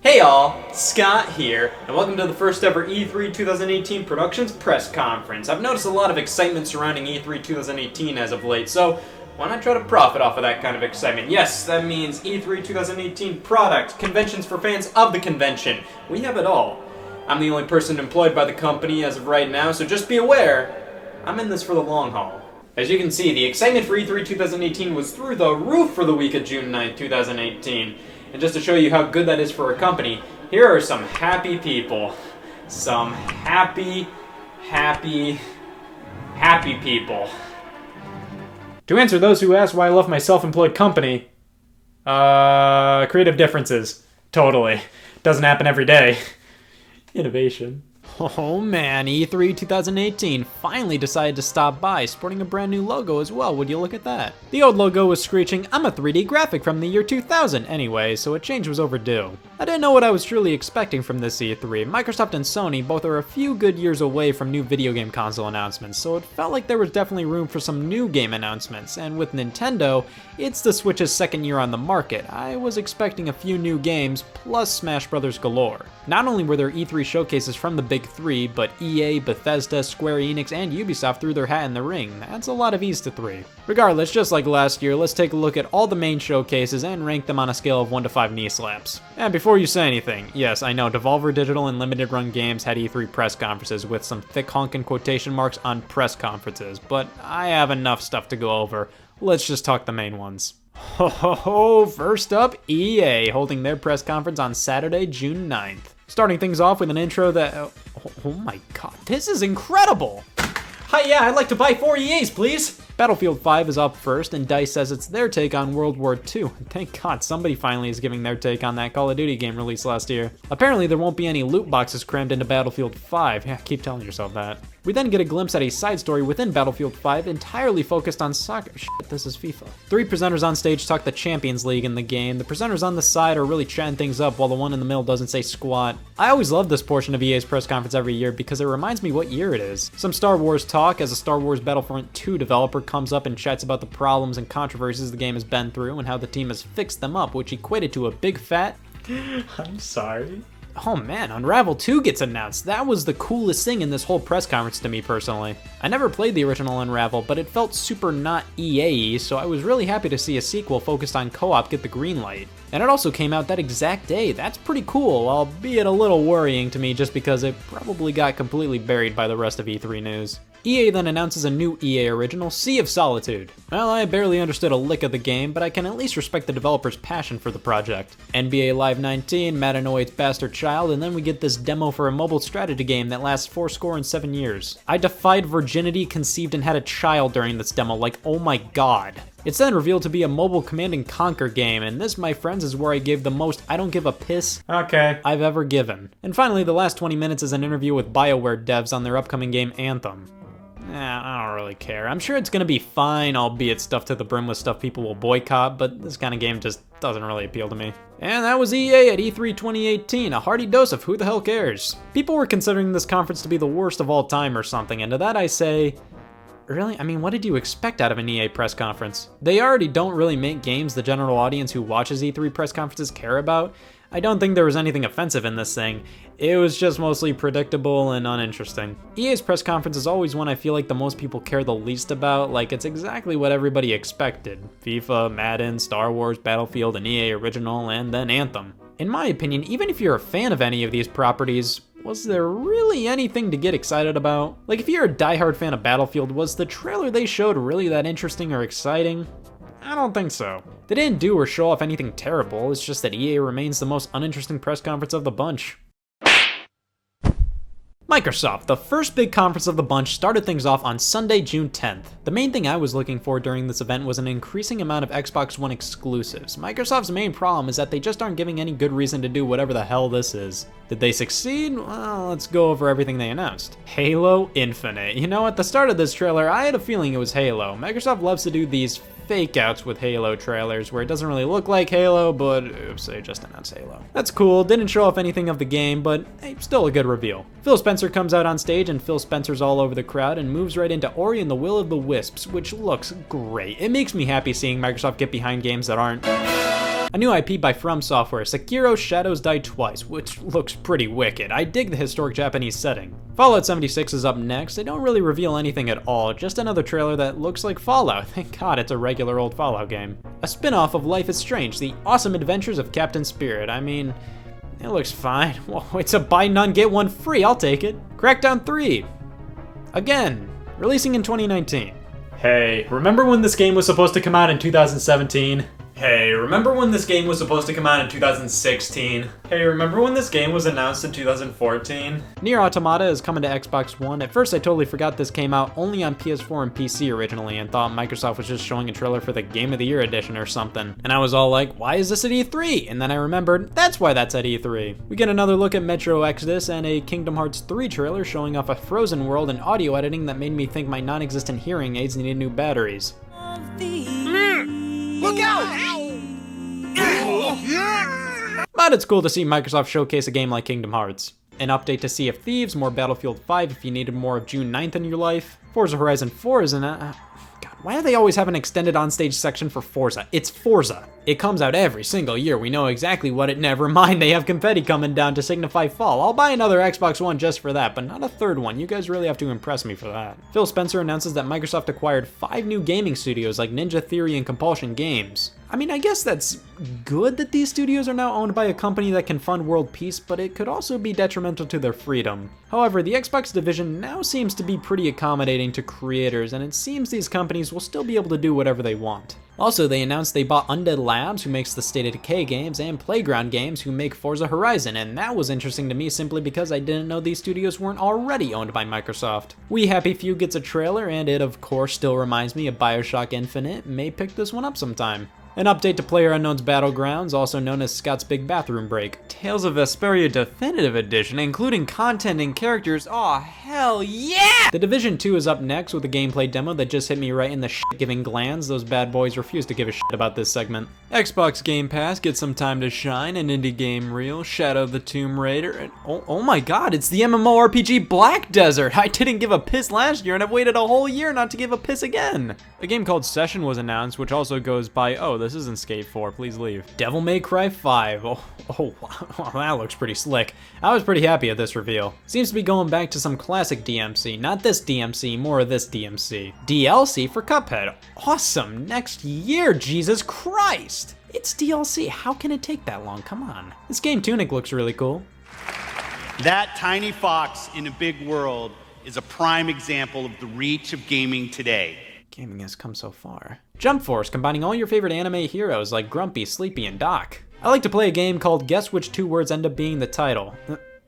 Hey all, Scott here, and welcome to the first ever E3 2018 Productions press conference. I've noticed a lot of excitement surrounding E3 2018 as of late, so why not try to profit off of that kind of excitement? Yes, that means E3 2018 product, conventions for fans of the convention. We have it all. I'm the only person employed by the company as of right now, so just be aware, I'm in this for the long haul. As you can see, the excitement for E3 2018 was through the roof for the week of June 9th, 2018. And just to show you how good that is for a company, here are some happy people. Some happy people. To answer those who ask why I love my self-employed company, creative differences. Totally. Doesn't happen every day. Innovation. Oh man, E3 2018 finally decided to stop by, sporting a brand new logo as well, would you look at that? The old logo was screeching, "I'm a 3D graphic from the year 2000 anyway, so a change was overdue." I didn't know what I was truly expecting from this E3. Microsoft and Sony both are a few good years away from new video game console announcements, so it felt like there was definitely room for some new game announcements, and with Nintendo, it's the Switch's second year on the market. I was expecting a few new games, plus Smash Bros. Galore. Not only were there E3 showcases from the big three, but EA, Bethesda, Square Enix, and Ubisoft threw their hat in the ring. That's a lot of E's to 3. Regardless, just like last year, let's take a look at all the main showcases and rank them on a scale of 1 to 5 knee slaps. And before you say anything, yes, I know Devolver Digital and Limited Run Games had E3 press conferences with some thick honkin' quotation marks on press conferences, but I have enough stuff to go over. Let's just talk the main ones. Ho ho ho! First up, EA, holding their press conference on Saturday, June 9th. Starting things off with an intro that... oh my god, this is incredible! Hi, yeah, I'd like to buy 4 EAs, please! Battlefield 5 is up first, and DICE says it's their take on World War II. Thank God somebody finally is giving their take on that Call of Duty game released last year. Apparently there won't be any loot boxes crammed into Battlefield 5. Yeah, keep telling yourself that. We then get a glimpse at a side story within Battlefield 5 entirely focused on soccer. Shit, this is FIFA. 3 presenters on stage talk the Champions League in the game. The presenters on the side are really chatting things up while the one in the middle doesn't say squat. I always love this portion of EA's press conference every year because it reminds me what year it is. Some Star Wars talk as a Star Wars Battlefront 2 developer comes up and chats about the problems and controversies the game has been through and how the team has fixed them up, which equated to a big fat... I'm sorry. Oh man, Unravel 2 gets announced. That was the coolest thing in this whole press conference to me personally. I never played the original Unravel, but it felt super not EA-y, so I was really happy to see a sequel focused on co-op get the green light. And it also came out that exact day. That's pretty cool, albeit a little worrying to me just because it probably got completely buried by the rest of E3 news. EA then announces a new EA original, Sea of Solitude. Well, I barely understood a lick of the game, but I can at least respect the developer's passion for the project. NBA Live 19, Madden 08's Bastard Child, and then we get this demo for a mobile strategy game that lasts 7 years. I defied virginity, conceived, and had a child during this demo, like oh my god. It's then revealed to be a mobile Command and Conquer game, and this, my friends, is where I gave the most I don't give a piss I've ever given. And finally, the last 20 minutes is an interview with BioWare devs on their upcoming game Anthem. I don't really care. I'm sure it's gonna be fine, albeit stuffed to the brim with stuff people will boycott, but this kind of game just doesn't really appeal to me. And that was EA at E3 2018, a hearty dose of who the hell cares. People were considering this conference to be the worst of all time or something, and to that I say, really? I mean, what did you expect out of an EA press conference? They already don't really make games the general audience who watches E3 press conferences care about. I don't think there was anything offensive in this thing. It was just mostly predictable and uninteresting. EA's press conference is always one I feel like the most people care the least about, like it's exactly what everybody expected. FIFA, Madden, Star Wars, Battlefield, an EA original, and then Anthem. In my opinion, even if you're a fan of any of these properties, was there really anything to get excited about? Like if you're a diehard fan of Battlefield, was the trailer they showed really that interesting or exciting? I don't think so. They didn't do or show off anything terrible, it's just that EA remains the most uninteresting press conference of the bunch. Microsoft, the first big conference of the bunch, started things off on Sunday, June 10th. The main thing I was looking for during this event was an increasing amount of Xbox One exclusives. Microsoft's main problem is that they just aren't giving any good reason to do whatever the hell this is. Did they succeed? Well, let's go over everything they announced. Halo Infinite. You know, at the start of this trailer, I had a feeling it was Halo. Microsoft loves to do these fake outs with Halo trailers where it doesn't really look like Halo, but oops, they just announced Halo. That's cool, didn't show off anything of the game, but hey, still a good reveal. Phil Spencer comes out on stage and Phil Spencer's all over the crowd and moves right into Ori and the Will of the Wisps, which looks great. It makes me happy seeing Microsoft get behind games that aren't A new IP by From Software, Sekiro Shadows Die Twice, which looks pretty wicked. I dig the historic Japanese setting. Fallout 76 is up next. They don't really reveal anything at all, just another trailer that looks like Fallout. Thank God it's a regular old Fallout game. A spin-off of Life is Strange, the awesome adventures of Captain Spirit. I mean, it looks fine. Well, it's a buy none, get one free, I'll take it. Crackdown 3. Again, releasing in 2019. Hey, remember when this game was supposed to come out in 2017? Hey, remember when this game was supposed to come out in 2016? Hey, remember when this game was announced in 2014? Nier Automata is coming to Xbox One. At first I totally forgot this came out only on PS4 and PC originally and thought Microsoft was just showing a trailer for the Game of the Year edition or something. And I was all like, why is this at E3? And then I remembered, that's why that's at E3. We get another look at Metro Exodus and a Kingdom Hearts 3 trailer showing off a frozen world and audio editing that made me think my non-existent hearing aids needed new batteries. Look out! But it's cool to see Microsoft showcase a game like Kingdom Hearts. An update to Sea of Thieves, more Battlefield 5 if you needed more of June 9th in your life. Forza Horizon 4 is in a... God, why do they always have an extended onstage section for Forza? It's Forza. It comes out every single year. We know exactly what it... Never mind, they have confetti coming down to signify fall. I'll buy another Xbox One just for that, but not a third one. You guys really have to impress me for that. Phil Spencer announces that Microsoft acquired 5 new gaming studios like Ninja Theory and Compulsion Games. I mean, I guess that's good that these studios are now owned by a company that can fund world peace, but it could also be detrimental to their freedom. However, the Xbox division now seems to be pretty accommodating to creators, and it seems these companies will still be able to do whatever they want. Also, they announced they bought Undead Labs, who makes the State of Decay games, and Playground Games, who make Forza Horizon, and that was interesting to me simply because I didn't know these studios weren't already owned by Microsoft. We Happy Few gets a trailer, and it of course still reminds me of BioShock Infinite. May pick this one up sometime. An update to PlayerUnknown's Battlegrounds, also known as Scott's Big Bathroom Break. Tales of Vesperia Definitive Edition, including content and characters. Aw, hell yeah! The Division 2 is up next with a gameplay demo that just hit me right in the shit-giving glands. Those bad boys refuse to give a shit about this segment. Xbox Game Pass gets some time to shine, an indie game reel, Shadow of the Tomb Raider, and oh my god, it's the MMORPG Black Desert! I didn't give a piss last year and I've waited a whole year not to give a piss again! A game called Session was announced, which also goes by, oh, this isn't Skate 4, please leave. Devil May Cry 5, oh wow, that looks pretty slick. I was pretty happy at this reveal. Seems to be going back to some classic DMC, not this DMC, more of this DMC. DLC for Cuphead, awesome, next year, Jesus Christ! It's DLC, how can it take that long, come on. This game Tunic looks really cool. That tiny fox in a big world is a prime example of the reach of gaming today. Gaming has come so far. Jump Force, combining all your favorite anime heroes like Grumpy, Sleepy, and Doc. I like to play a game called Guess Which 2 Words End Up Being the Title.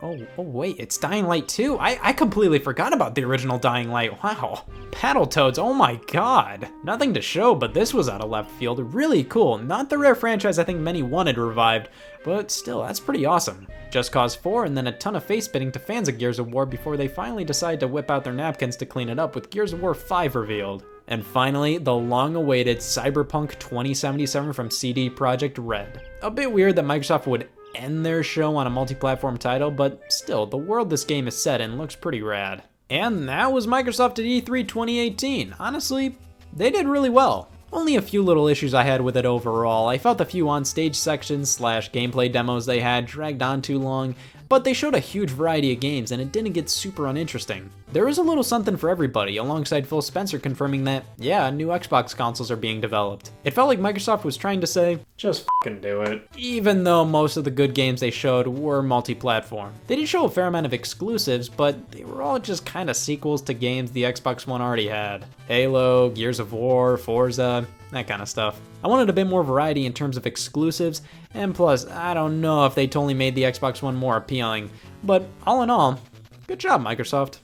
Oh wait, it's Dying Light 2? I completely forgot about the original Dying Light, wow. Battletoads, oh my god. Nothing to show, but this was out of left field, really cool. Not the rare franchise I think many wanted revived, but still, that's pretty awesome. Just Cause 4, and then a ton of face spitting to fans of Gears of War before they finally decide to whip out their napkins to clean it up with Gears of War 5 revealed. And finally, the long-awaited Cyberpunk 2077 from CD Projekt Red. A bit weird that Microsoft would end their show on a multi-platform title, but still, the world this game is set in looks pretty rad. And that was Microsoft at E3 2018. Honestly, they did really well. Only a few little issues I had with it overall. I felt the few on-stage sections / gameplay demos they had dragged on too long, but they showed a huge variety of games and it didn't get super uninteresting. There was a little something for everybody, alongside Phil Spencer confirming that, yeah, new Xbox consoles are being developed. It felt like Microsoft was trying to say, just fucking do it. Even though most of the good games they showed were multi-platform. They did show a fair amount of exclusives, but they were all just kinda sequels to games the Xbox One already had. Halo, Gears of War, Forza, that kind of stuff. I wanted a bit more variety in terms of exclusives, and plus, I don't know if they totally made the Xbox One more appealing, but all in all, good job, Microsoft.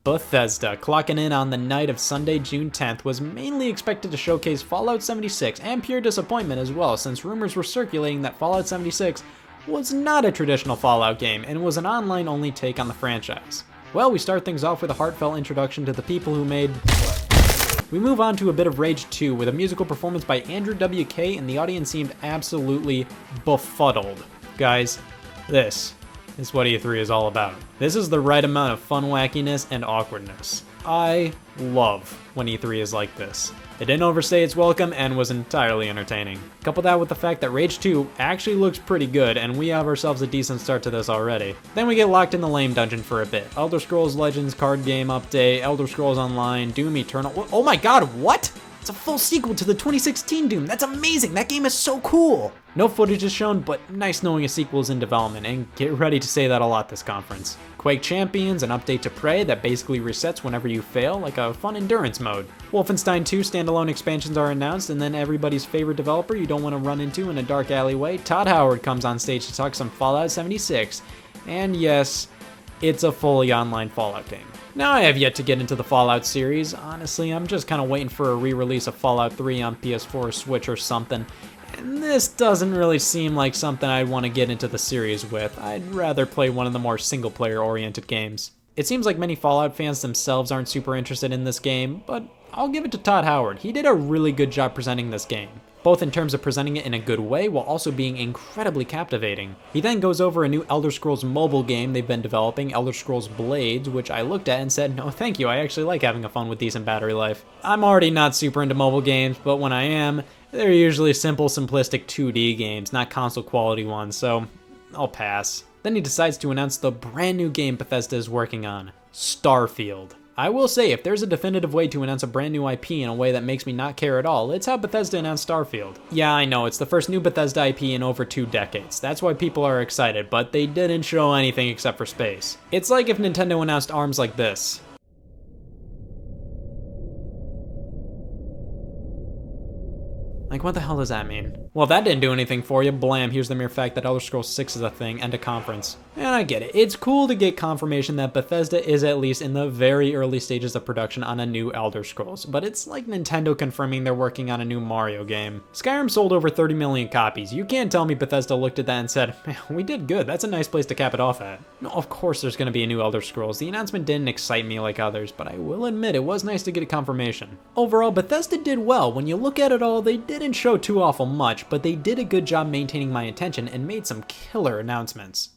Bethesda, clocking in on the night of Sunday, June 10th, was mainly expected to showcase Fallout 76, and pure disappointment as well, since rumors were circulating that Fallout 76 was not a traditional Fallout game, and was an online-only take on the franchise. Well, we start things off with a heartfelt introduction to the people who made... We move on to a bit of Rage 2 with a musical performance by Andrew WK, and the audience seemed absolutely befuddled. Guys, this is what E3 is all about. This is the right amount of fun wackiness and awkwardness. I love when E3 is like this. It didn't overstay its welcome and was entirely entertaining. Couple that with the fact that Rage 2 actually looks pretty good and we have ourselves a decent start to this already. Then we get locked in the lame dungeon for a bit. Elder Scrolls Legends card game update, Elder Scrolls Online, Doom Eternal. Oh my god, what? It's a full sequel to the 2016 Doom. That's amazing. That game is so cool. No footage is shown, but nice knowing a sequel is in development, and get ready to say that a lot this conference. Quake Champions, an update to Prey that basically resets whenever you fail, like a fun endurance mode. Wolfenstein 2 standalone expansions are announced, and then everybody's favorite developer you don't want to run into in a dark alleyway, Todd Howard, comes on stage to talk some Fallout 76. And yes, it's a fully online Fallout game. Now, I have yet to get into the Fallout series. Honestly, I'm just kind of waiting for a re-release of Fallout 3 on PS4 or Switch or something. And this doesn't really seem like something I'd want to get into the series with. I'd rather play one of the more single-player oriented games. It seems like many Fallout fans themselves aren't super interested in this game, but I'll give it to Todd Howard. He did a really good job presenting this game, both in terms of presenting it in a good way while also being incredibly captivating. He then goes over a new Elder Scrolls mobile game they've been developing, Elder Scrolls Blades, which I looked at and said, no thank you, I actually like having a fun with decent battery life. I'm already not super into mobile games, but when I am, they're usually simple, simplistic 2D games, not console quality ones, so I'll pass. Then he decides to announce the brand new game Bethesda is working on, Starfield. I will say, if there's a definitive way to announce a brand new IP in a way that makes me not care at all, it's how Bethesda announced Starfield. Yeah, I know, it's the first new Bethesda IP in over 2 decades. That's why people are excited, but they didn't show anything except for space. It's like if Nintendo announced ARMS like this. Like, what the hell does that mean? Well, that didn't do anything for you. Blam, here's the mere fact that Elder Scrolls 6 is a thing, and a conference. And I get it. It's cool to get confirmation that Bethesda is at least in the very early stages of production on a new Elder Scrolls, but it's like Nintendo confirming they're working on a new Mario game. Skyrim sold over 30 million copies. You can't tell me Bethesda looked at that and said, man, we did good. That's a nice place to cap it off at. No, of course there's going to be a new Elder Scrolls. The announcement didn't excite me like others, but I will admit it was nice to get a confirmation. Overall, Bethesda did well. When you look at it all, they didn't show too awful much, but they did a good job maintaining my attention and made some killer announcements.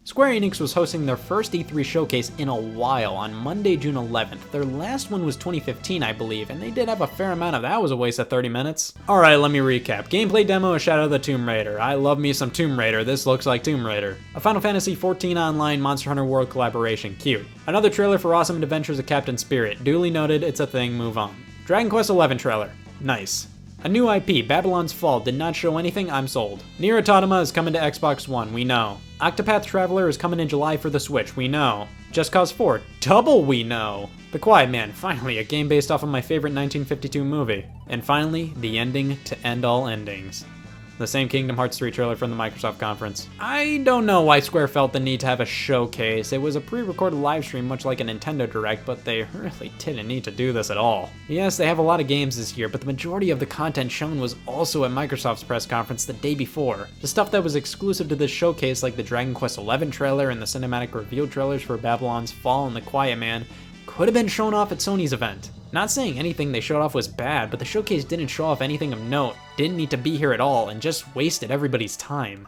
Square Enix was hosting their first E3 showcase in a while on Monday, June 11th. Their last one was 2015, I believe, and they did have a fair amount of that. Was a waste of 30 minutes. Alright, let me recap. Gameplay demo of Shadow of the Tomb Raider. I love me some Tomb Raider. This looks like Tomb Raider. A Final Fantasy XIV Online Monster Hunter World collaboration. Cute. Another trailer for Awesome Adventures of Captain Spirit. Duly noted, it's a thing, move on. Dragon Quest XI trailer. Nice. A new IP, Babylon's Fall, did not show anything, I'm sold. Nier Automata is coming to Xbox One, we know. Octopath Traveler is coming in July for the Switch, we know. Just Cause 4, double we know. The Quiet Man, finally, a game based off of my favorite 1952 movie. And finally, the ending to end all endings. The same Kingdom Hearts 3 trailer from the Microsoft conference. I don't know why Square felt the need to have a showcase. It was a pre-recorded live stream much like a Nintendo Direct, but they really didn't need to do this at all. Yes, they have a lot of games this year, but the majority of the content shown was also at Microsoft's press conference the day before. The stuff that was exclusive to this showcase, like the Dragon Quest XI trailer and the cinematic reveal trailers for Babylon's Fall and The Quiet Man, could have been shown off at Sony's event. Not saying anything they showed off was bad, but the showcase didn't show off anything of note, didn't need to be here at all, and just wasted everybody's time.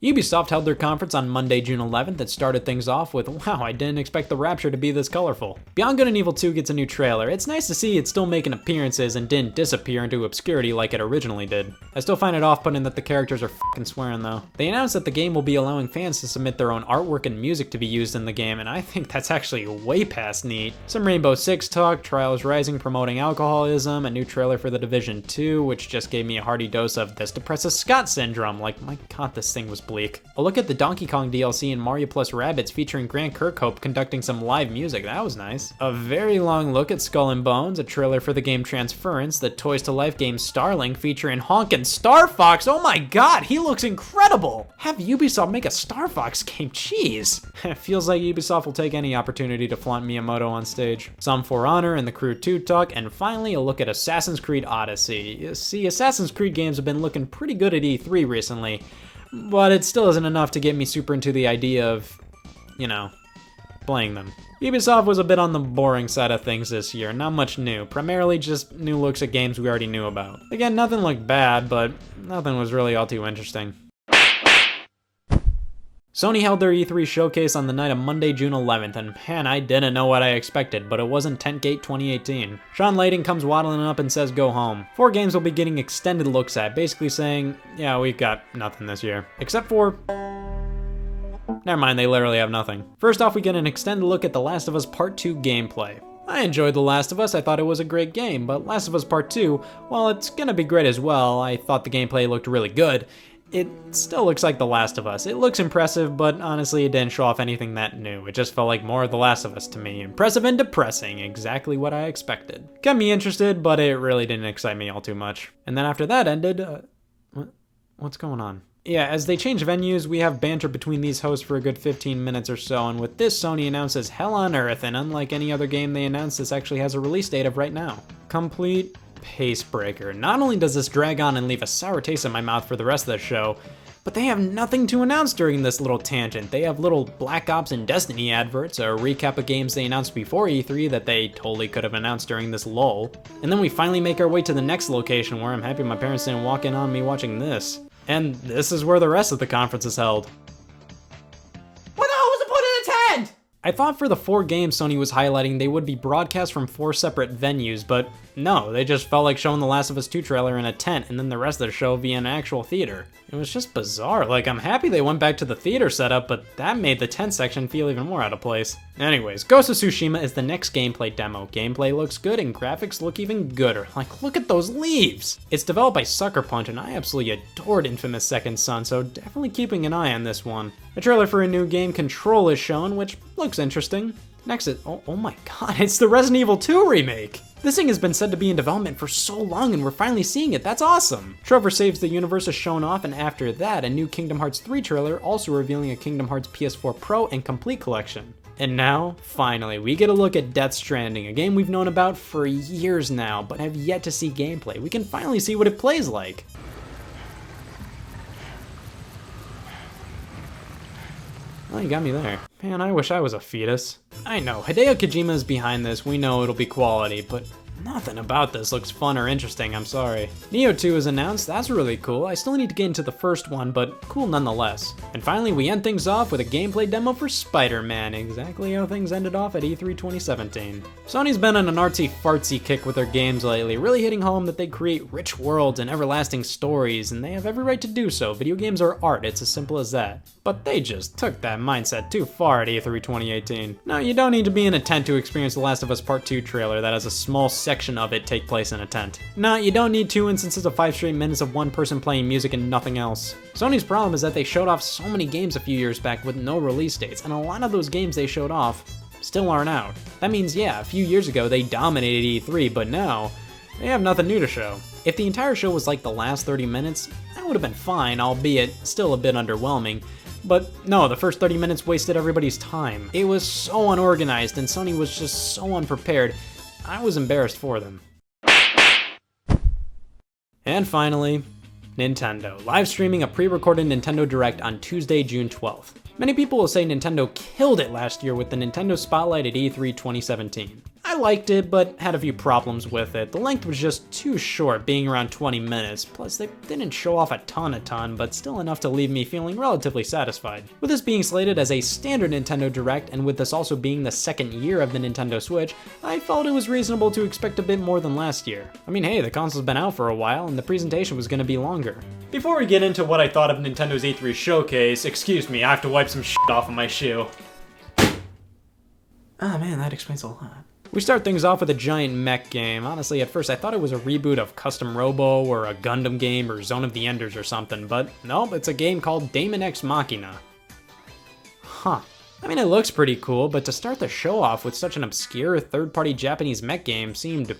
Ubisoft held their conference on Monday, June 11th that started things off with, wow, I didn't expect the Rapture to be this colorful. Beyond Good and Evil 2 gets a new trailer. It's nice to see it still making appearances and didn't disappear into obscurity like it originally did. I still find it off-putting that the characters are f***ing swearing though. They announced that the game will be allowing fans to submit their own artwork and music to be used in the game, and I think that's actually way past neat. Some Rainbow Six talk, Trials Rising promoting alcoholism, a new trailer for The Division 2, which just gave me a hearty dose of this depresses Scott syndrome. Like, my god, this thing was bleak. A look at the Donkey Kong DLC in Mario Plus Rabbids featuring Grant Kirkhope conducting some live music, that was nice. A very long look at Skull and Bones, a trailer for the game Transference, the Toys to Life game Starlink featuring honkin' Star Fox, oh my god, he looks incredible! Have Ubisoft make a Star Fox game, jeez! It feels like Ubisoft will take any opportunity to flaunt Miyamoto on stage. Some For Honor and The Crew 2 talk, and finally a look at Assassin's Creed Odyssey. You see, Assassin's Creed games have been looking pretty good at E3 recently, but it still isn't enough to get me super into the idea of, you know, playing them. Ubisoft was a bit on the boring side of things this year, not much new, primarily just new looks at games we already knew about. Again, nothing looked bad, but nothing was really all too interesting. Sony held their E3 showcase on the night of Monday, June 11th, and man, I didn't know what I expected, but it wasn't Tentgate 2018. Sean Layden comes waddling up and says go home. 4 games we'll be getting extended looks at, basically saying, yeah, we've got nothing this year. Except for... never mind, they literally have nothing. First off, we get an extended look at The Last of Us Part 2 gameplay. I enjoyed The Last of Us, I thought it was a great game, but Last of Us Part 2, while it's gonna be great as well, I thought the gameplay looked really good. It still looks like The Last of Us. It looks impressive, but honestly it didn't show off anything that new. It just felt like more of The Last of Us to me. Impressive and depressing, exactly what I expected. Got me interested, but it really didn't excite me all too much. And then after that ended, what's going on? Yeah, as they change venues, we have banter between these hosts for a good 15 minutes or so, and with this, Sony announces Hell on Earth, and unlike any other game they announced, this actually has a release date of right now. Complete pace breaker. Not only does this drag on and leave a sour taste in my mouth for the rest of the show, but they have nothing to announce during this little tangent. They have little Black Ops and Destiny adverts, a recap of games they announced before E3 that they totally could have announced during this lull, and then we finally make our way to the next location where I'm happy my parents didn't walk in on me watching this. And this is where the rest of the conference is held. What the hell was the point of the tent? I thought for the 4 games Sony was highlighting they would be broadcast from 4 separate venues, but no, they just felt like showing the Last of Us 2 trailer in a tent and then the rest of the show via an actual theater. It was just bizarre. Like, I'm happy they went back to the theater setup, but that made the tent section feel even more out of place. Anyways, Ghost of Tsushima is the next gameplay demo. Gameplay looks good and graphics look even gooder. Like, look at those leaves! It's developed by Sucker Punch and I absolutely adored Infamous Second Son, so definitely keeping an eye on this one. A trailer for a new game, Control, is shown, which looks interesting. Next is, oh my god, it's the Resident Evil 2 remake! This thing has been said to be in development for so long and we're finally seeing it, that's awesome! Trover Saves the Universe is shown off, and after that, a new Kingdom Hearts 3 trailer also revealing a Kingdom Hearts PS4 Pro and Complete collection. And now, finally, we get a look at Death Stranding, a game we've known about for years now, but have yet to see gameplay. We can finally see what it plays like. Oh, you got me there. Man, I wish I was a fetus. I know, Hideo Kojima is behind this, we know it'll be quality, but nothing about this looks fun or interesting, I'm sorry. Neo 2 is announced, that's really cool. I still need to get into the first one, but cool nonetheless. And finally, we end things off with a gameplay demo for Spider-Man, exactly how things ended off at E3 2017. Sony's been on an artsy-fartsy kick with their games lately, really hitting home that they create rich worlds and everlasting stories, and they have every right to do so. Video games are art, it's as simple as that. But they just took that mindset too far at E3 2018. No, you don't need to be in a tent to experience The Last of Us Part 2 trailer that has a small section of it take place in a tent. No, you don't need 2 instances of 5 straight minutes of one person playing music and nothing else. Sony's problem is that they showed off so many games a few years back with no release dates, and a lot of those games they showed off still aren't out. That means, yeah, a few years ago they dominated E3, but now they have nothing new to show. If the entire show was like the last 30 minutes, that would have been fine, albeit still a bit underwhelming. But no, the first 30 minutes wasted everybody's time. It was so unorganized and Sony was just so unprepared. I was embarrassed for them. And finally, Nintendo, live streaming a pre-recorded Nintendo Direct on Tuesday, June 12th. Many people will say Nintendo killed it last year with the Nintendo Spotlight at E3 2017. I liked it, but had a few problems with it. The length was just too short, being around 20 minutes, plus they didn't show off a ton, but still enough to leave me feeling relatively satisfied. With this being slated as a standard Nintendo Direct, and with this also being the second year of the Nintendo Switch, I felt it was reasonable to expect a bit more than last year. I mean, hey, the console's been out for a while, and the presentation was gonna be longer. Before we get into what I thought of Nintendo's E3 showcase, excuse me, I have to wipe some shit off of my shoe. Ah man, that explains a lot. We start things off with a giant mech game. Honestly, at first I thought it was a reboot of Custom Robo or a Gundam game or Zone of the Enders or something, but nope, it's a game called Daemon X Machina. Huh. I mean, it looks pretty cool, but to start the show off with such an obscure third-party Japanese mech game seemed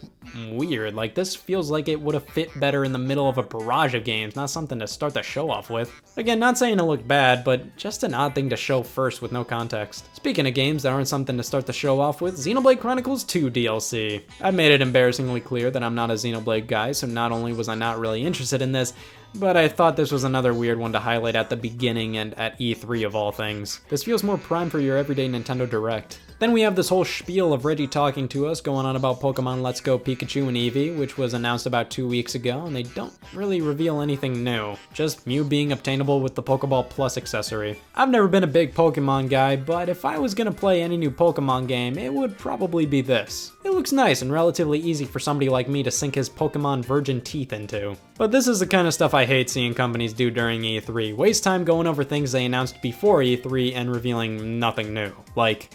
weird. Like, this feels like it would have fit better in the middle of a barrage of games, not something to start the show off with. Again, not saying it looked bad, but just an odd thing to show first with no context. Speaking of games that aren't something to start the show off with, Xenoblade Chronicles 2 DLC. I've made it embarrassingly clear that I'm not a Xenoblade guy, so not only was I not really interested in this, but I thought this was another weird one to highlight at the beginning and at E3 of all things. This feels more prime for your everyday Nintendo Direct. Then we have this whole spiel of Reggie talking to us, going on about Pokemon Let's Go Pikachu and Eevee, which was announced about 2 weeks ago, and they don't really reveal anything new. Just Mew being obtainable with the Pokeball Plus accessory. I've never been a big Pokemon guy, but if I was gonna play any new Pokemon game, it would probably be this. It looks nice and relatively easy for somebody like me to sink his Pokemon virgin teeth into. But this is the kind of stuff I hate seeing companies do during E3. Waste time going over things they announced before E3 and revealing nothing new. Like,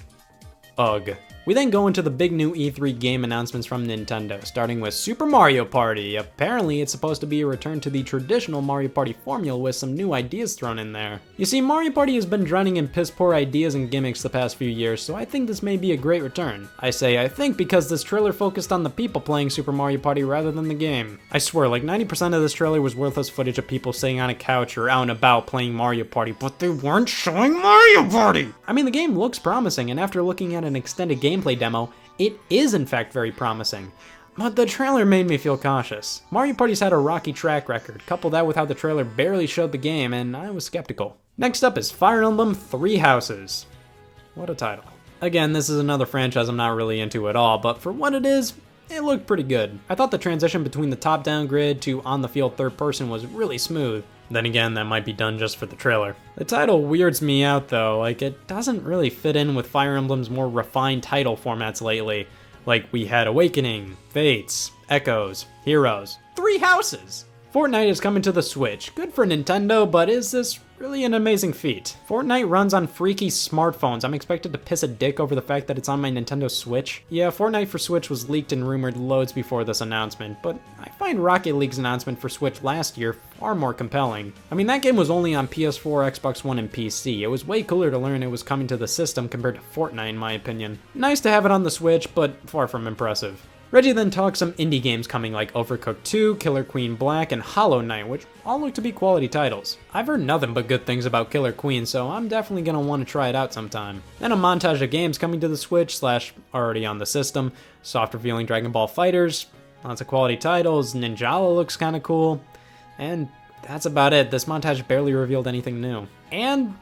ugh. We then go into the big new E3 game announcements from Nintendo, starting with Super Mario Party. Apparently, it's supposed to be a return to the traditional Mario Party formula with some new ideas thrown in there. You see, Mario Party has been drowning in piss-poor ideas and gimmicks the past few years, so I think this may be a great return. I say I think because this trailer focused on the people playing Super Mario Party rather than the game. I swear, like 90% of this trailer was worthless footage of people sitting on a couch or out and about playing Mario Party, but they weren't showing Mario Party! I mean, the game looks promising, and after looking at an extended gameplay demo, it is in fact very promising. But the trailer made me feel cautious. Mario Party's had a rocky track record, couple that with how the trailer barely showed the game, and I was skeptical. Next up is Fire Emblem Three Houses. What a title. Again, this is another franchise I'm not really into at all, but for what it is, it looked pretty good. I thought the transition between the top-down grid to on-the-field third person was really smooth. Then again, that might be done just for the trailer. The title weirds me out though, like it doesn't really fit in with Fire Emblem's more refined title formats lately. Like we had Awakening, Fates, Echoes, Heroes, Three Houses! Fortnite is coming to the Switch. Good for Nintendo, but is this really an amazing feat? Fortnite runs on freaky smartphones. I'm expected to piss a dick over the fact that it's on my Nintendo Switch. Yeah, Fortnite for Switch was leaked and rumored loads before this announcement, but I find Rocket League's announcement for Switch last year far more compelling. I mean, that game was only on PS4, Xbox One, and PC. It was way cooler to learn it was coming to the system compared to Fortnite in my opinion. Nice to have it on the Switch, but far from impressive. Reggie then talks some indie games coming like Overcooked 2, Killer Queen Black, and Hollow Knight, which all look to be quality titles. I've heard nothing but good things about Killer Queen, so I'm definitely gonna want to try it out sometime. Then a montage of games coming to the Switch, / already on the system, soft revealing Dragon Ball FighterZ, lots of quality titles, Ninjala looks kinda cool, and that's about it. This montage barely revealed anything new. And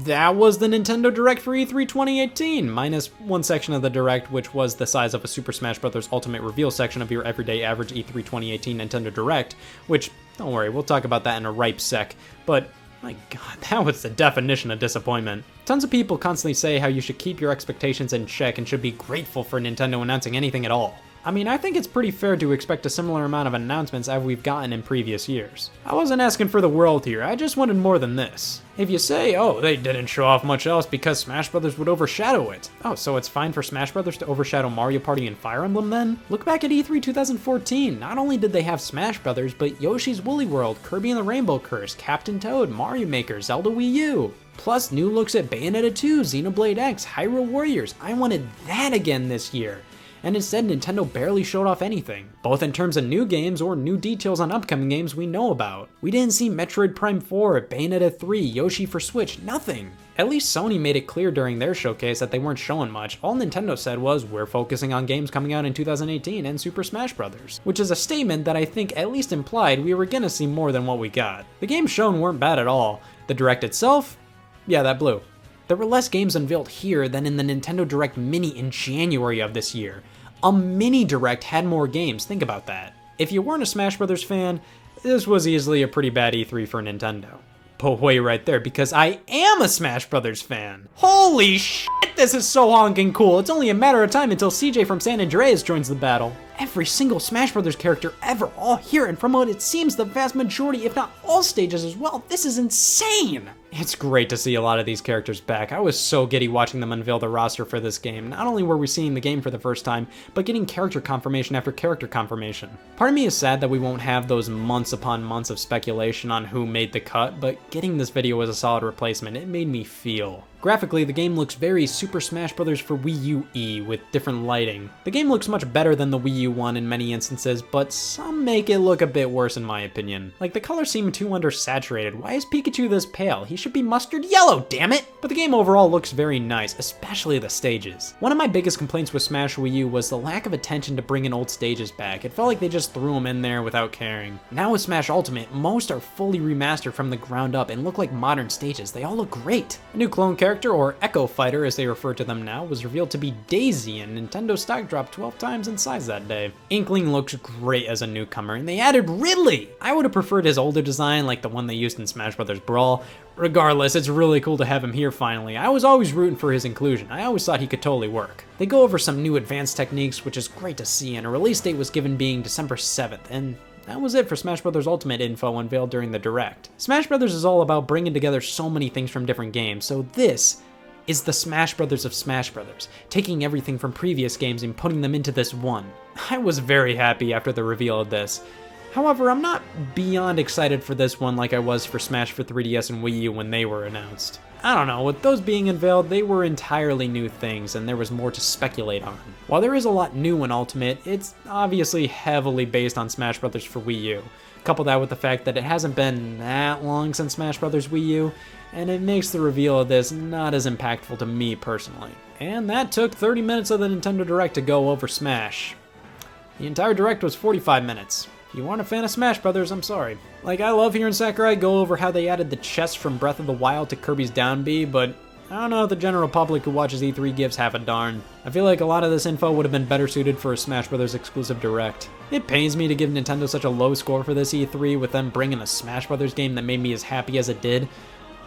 that was the Nintendo Direct for E3 2018, minus one section of the Direct, which was the size of a Super Smash Bros. Ultimate Reveal section of your everyday average E3 2018 Nintendo Direct, which, don't worry, we'll talk about that in a ripe sec, but my god, that was the definition of disappointment. Tons of people constantly say how you should keep your expectations in check and should be grateful for Nintendo announcing anything at all. I mean, I think it's pretty fair to expect a similar amount of announcements as we've gotten in previous years. I wasn't asking for the world here, I just wanted more than this. If you say, oh, they didn't show off much else because Smash Bros. Would overshadow it. Oh, so it's fine for Smash Bros. To overshadow Mario Party and Fire Emblem then? Look back at E3 2014, not only did they have Smash Bros., but Yoshi's Woolly World, Kirby and the Rainbow Curse, Captain Toad, Mario Maker, Zelda Wii U. Plus new looks at Bayonetta 2, Xenoblade X, Hyrule Warriors. I wanted that again this year. And instead Nintendo barely showed off anything, both in terms of new games or new details on upcoming games we know about. We didn't see Metroid Prime 4, Bayonetta 3, Yoshi for Switch, nothing. At least Sony made it clear during their showcase that they weren't showing much. All Nintendo said was, we're focusing on games coming out in 2018 and Super Smash Bros., which is a statement that I think at least implied we were gonna see more than what we got. The games shown weren't bad at all. The Direct itself? Yeah, that blew. There were less games unveiled here than in the Nintendo Direct Mini in January of this year. A mini Direct had more games, think about that. If you weren't a Smash Bros. Fan, this was easily a pretty bad E3 for Nintendo. But wait right there, because I am a Smash Bros. Fan. Holy shit, this is so honking cool. It's only a matter of time until CJ from San Andreas joins the battle. Every single Smash Bros. Character ever, all here, and from what it seems, the vast majority, if not all stages as well. This is insane! It's great to see a lot of these characters back. I was so giddy watching them unveil the roster for this game. Not only were we seeing the game for the first time, but getting character confirmation after character confirmation. Part of me is sad that we won't have those months upon months of speculation on who made the cut, but getting this video was a solid replacement. It made me feel. Graphically, the game looks very Super Smash Bros. For Wii U E with different lighting. The game looks much better than the Wii U one in many instances, but some make it look a bit worse in my opinion. Like, the colors seem too undersaturated. Why is Pikachu this pale? He should be mustard yellow, damn it! But the game overall looks very nice, especially the stages. One of my biggest complaints with Smash Wii U was the lack of attention to bringing old stages back. It felt like they just threw them in there without caring. Now with Smash Ultimate, most are fully remastered from the ground up and look like modern stages. They all look great. A new clone character character, or Echo Fighter as they refer to them now, was revealed to be Daisy, and Nintendo stock dropped 12 times in size that day. Inkling looks great as a newcomer, and they added Ridley! I would have preferred his older design like the one they used in Smash Bros. Brawl. Regardless, it's really cool to have him here finally. I was always rooting for his inclusion. I always thought he could totally work. They go over some new advanced techniques, which is great to see, and a release date was given being December 7th, and that was it for Smash Bros. Ultimate info unveiled during the Direct. Smash Bros. Is all about bringing together so many things from different games, so this is the Smash Bros. Of Smash Bros., taking everything from previous games and putting them into this one. I was very happy after the reveal of this. However, I'm not beyond excited for this one like I was for Smash for 3DS and Wii U when they were announced. I don't know, with those being unveiled, they were entirely new things and there was more to speculate on. While there is a lot new in Ultimate, it's obviously heavily based on Smash Bros. For Wii U. Couple that with the fact that it hasn't been that long since Smash Bros. Wii U, and it makes the reveal of this not as impactful to me personally. And that took 30 minutes of the Nintendo Direct to go over Smash. The entire Direct was 45 minutes. If you aren't a fan of Smash Brothers, I'm sorry. Like, I love hearing Sakurai go over how they added the chest from Breath of the Wild to Kirby's Down B, but I don't know if the general public who watches E3 gives half a darn. I feel like a lot of this info would have been better suited for a Smash Brothers exclusive Direct. It pains me to give Nintendo such a low score for this E3 with them bringing a Smash Brothers game that made me as happy as it did,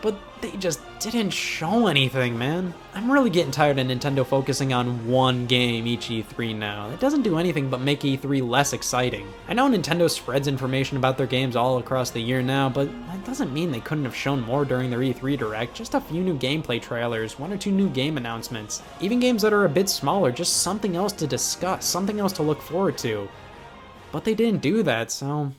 but they just didn't show anything, man. I'm really getting tired of Nintendo focusing on one game each E3 now. It doesn't do anything but make E3 less exciting. I know Nintendo spreads information about their games all across the year now, but that doesn't mean they couldn't have shown more during their E3 Direct. Just a few new gameplay trailers, 1 or 2 new game announcements. Even games that are a bit smaller, just something else to discuss, something else to look forward to. But they didn't do that, so...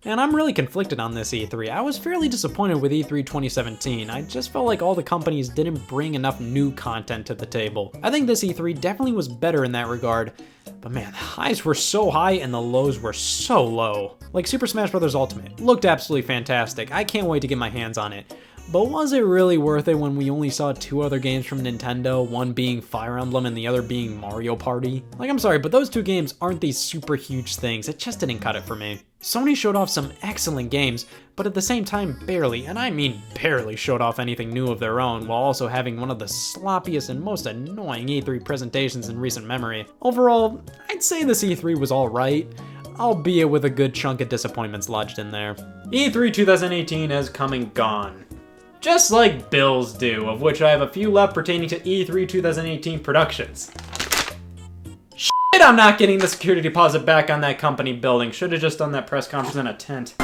And I'm really conflicted on this E3. I was fairly disappointed with E3 2017. I just felt like all the companies didn't bring enough new content to the table. I think this E3 definitely was better in that regard, but man, the highs were so high and the lows were so low. Like Super Smash Bros. Ultimate, looked absolutely fantastic. I can't wait to get my hands on it. But was it really worth it when we only saw 2 other games from Nintendo, one being Fire Emblem and the other being Mario Party? Like, I'm sorry, but those 2 games aren't these super huge things. It just didn't cut it for me. Sony showed off some excellent games, but at the same time barely, and I mean barely, showed off anything new of their own, while also having one of the sloppiest and most annoying E3 presentations in recent memory. Overall, I'd say this E3 was alright, albeit with a good chunk of disappointments lodged in there. E3 2018 has come and gone. Just like bills do, of which I have a few left pertaining to E3 2018 productions. Shit, I'm not getting the security deposit back on that company building. Should have just done that press conference in a tent.